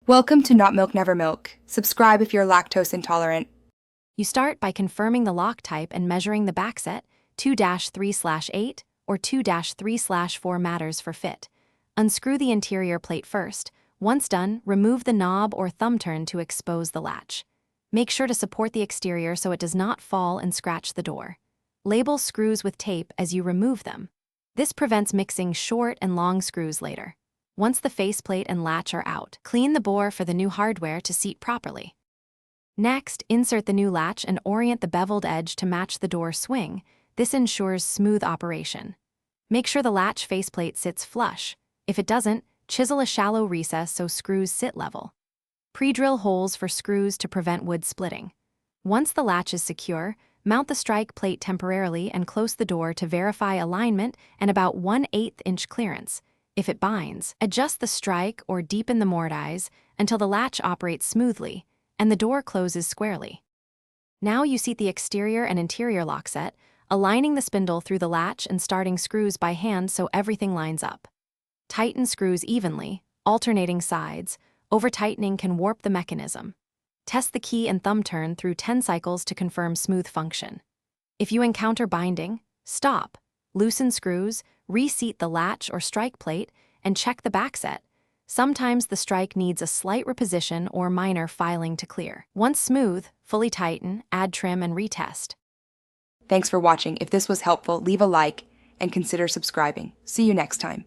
Welcome to Not Milk Never Milk. Subscribe if you're lactose intolerant. You start by confirming the lock type and measuring the backset, 2-3/8 or 2-3/4 matters for fit. Unscrew the interior plate first. Once done, remove the knob or thumb turn to expose the latch. Make sure to support the exterior so it does not fall and scratch the door. Label screws with tape as you remove them. This prevents mixing short and long screws later. Once the faceplate and latch are out, clean the bore for the new hardware to seat properly. Next, insert the new latch and orient the beveled edge to match the door swing. This ensures smooth operation. Make sure the latch faceplate sits flush. If it doesn't, chisel a shallow recess so screws sit level. Pre-drill holes for screws to prevent wood splitting. Once the latch is secure, mount the strike plate temporarily and close the door to verify alignment and about 1/8 inch clearance. If it binds, adjust the strike or deepen the mortise until the latch operates smoothly and the door closes squarely. Now you seat the exterior and interior lock set, aligning the spindle through the latch and starting screws by hand so everything lines up. Tighten screws evenly, alternating sides. Over-tightening can warp the mechanism. Test the key and thumb turn through 10 cycles to confirm smooth function. If you encounter binding, stop. Loosen screws, reseat the latch or strike plate, and check the backset. Sometimes the strike needs a slight reposition or minor filing to clear. Once smooth, fully tighten, add trim, and retest. Thanks for watching. If this was helpful, leave a like and consider subscribing. See you next time.